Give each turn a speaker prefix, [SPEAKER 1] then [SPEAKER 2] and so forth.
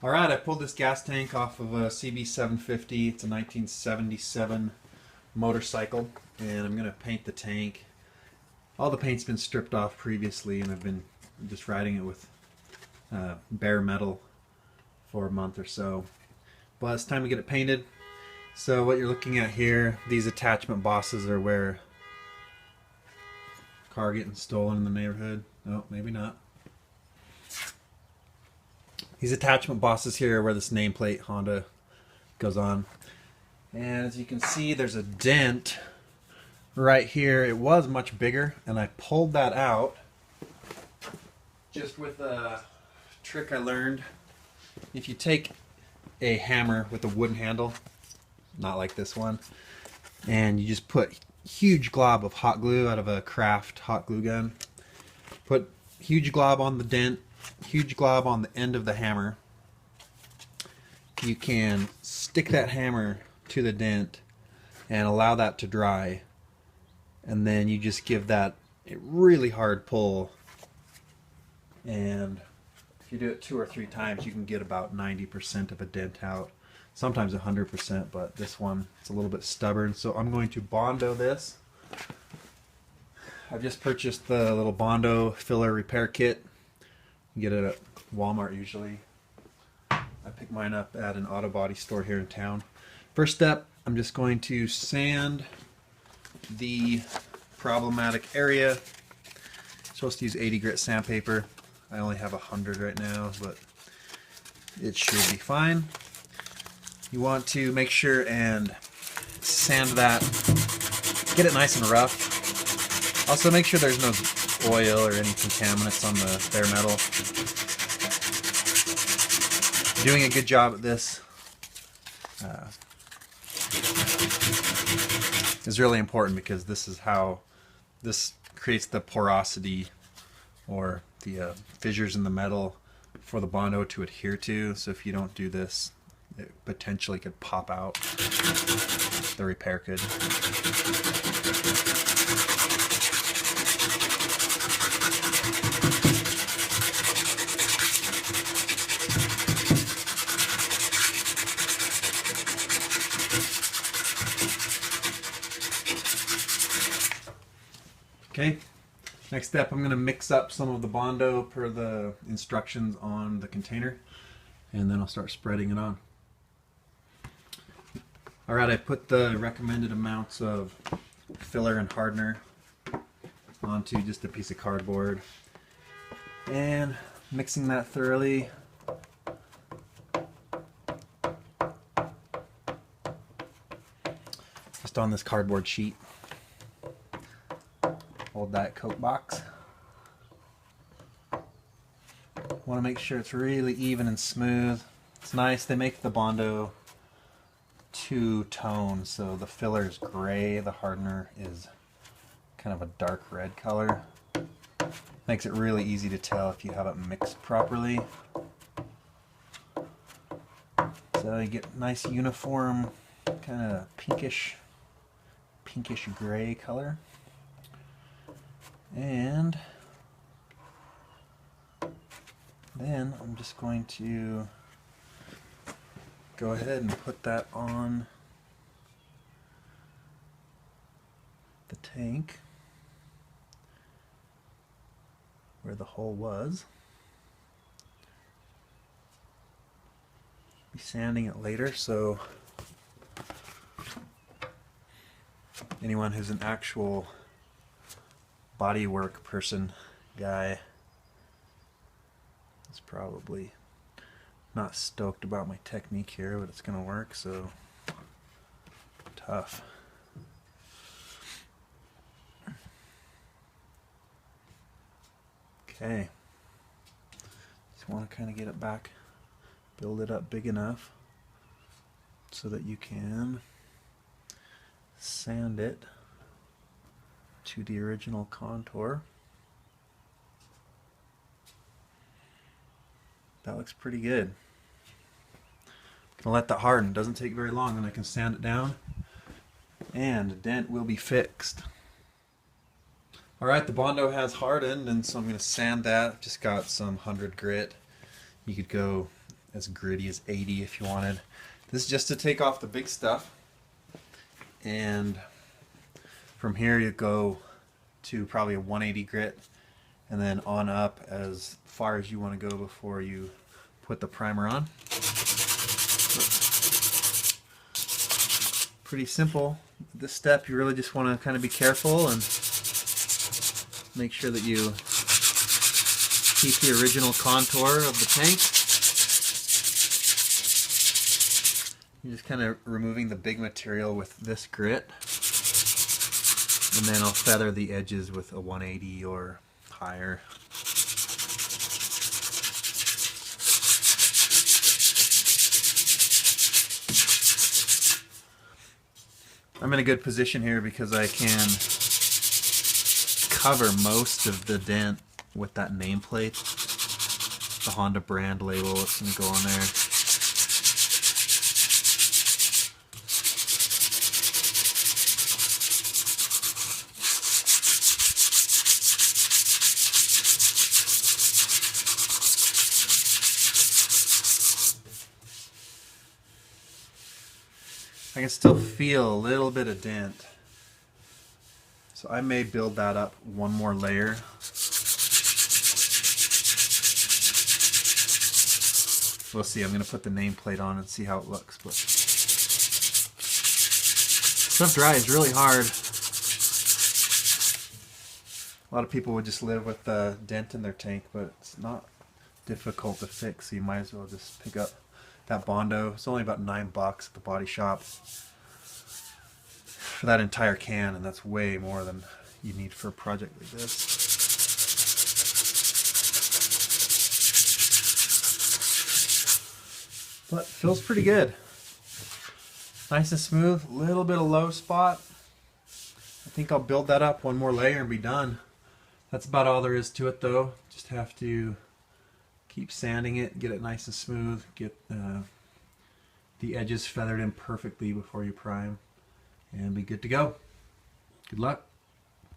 [SPEAKER 1] Alright, I pulled this gas tank off of a CB750. It's a 1977 motorcycle, and I'm going to paint the tank. All the paint's been stripped off previously, and I've been just riding it with bare metal for a month or so. But it's time to get it painted. So what you're looking at here, these attachment bosses are where car getting stolen in the neighborhood. No, maybe not. These attachment bosses here are where this nameplate Honda goes on. And as you can see, there's a dent right here. It was much bigger, and I pulled that out just with a trick I learned. If you take a hammer with a wooden handle, not like this one, and you just put huge glob of hot glue out of a craft hot glue gun, put huge glob on the dent, huge glob on the end of the hammer, you can stick that hammer to the dent and allow that to dry, and then you just give that a really hard pull, and if you do it 2 or 3 times you can get about 90% of a dent out, sometimes 100%, but this one it's a little bit stubborn. So I'm going to Bondo this. I've just purchased the little Bondo filler repair kit. You get it at Walmart usually. I picked mine up at an auto body store here in town. First step, I'm just going to sand the problematic area. I'm supposed to use 80 grit sandpaper. I only have 100 right now, but it should be fine. You want to make sure and sand that, get it nice and rough. Also make sure there's no oil or any contaminants on the bare metal. Doing a good job at this is really important, because this is how this creates the porosity or the fissures in the metal for the Bondo to adhere to. So if you don't do this, it potentially could pop out. The repair could. Okay, next step, I'm going to mix up some of the Bondo per the instructions on the container, and then I'll start spreading it on. Alright, I put the recommended amounts of filler and hardener onto just a piece of cardboard, and mixing that thoroughly. Just on this cardboard sheet. Old Diet Coke box. Want to make sure it's really even and smooth. It's nice, they make the Bondo two-tone, so the filler is gray, the hardener is kind of a dark red color. Makes it really easy to tell if you have it mixed properly. So you get nice uniform kind of pinkish gray color. And then I'm just going to go ahead and put that on the tank where the hole was. Be sanding it later, so anyone who's an actual bodywork person, guy, is probably not stoked about my technique here, but it's gonna work, so tough. Okay, just want to kind of get it back, build it up big enough so that you can sand it to the original contour. That looks pretty good. I'm gonna let that harden. Doesn't take very long, and I can sand it down, and the dent will be fixed. Alright, the Bondo has hardened, and so I'm going to sand that. I've just got some 100 grit. You could go as gritty as 80 if you wanted. This is just to take off the big stuff, and from here you go to probably a 180 grit, and then on up as far as you want to go before you put the primer on. Pretty simple. This step you really just want to kind of be careful and make sure that you keep the original contour of the tank. You're just kind of removing the big material with this grit, and then I'll feather the edges with a 180 or higher. I'm in a good position here because I can cover most of the dent with that nameplate. The Honda brand label is going to go on there. I can still feel a little bit of dent, so I may build that up one more layer. We'll see. I'm going to put the nameplate on and see how it looks. But stuff dries really hard. A lot of people would just live with a dent in their tank, but it's not difficult to fix, so you might as well just pick up that Bondo. It's only about $9 at the body shop for that entire can, and that's way more than you need for a project like this. But feels pretty good. Nice and smooth, a little bit of low spot. I think I'll build that up one more layer and be done. That's about all there is to it though. Just have to keep sanding it, get it nice and smooth, get the edges feathered in perfectly before you prime, and be good to go. Good luck.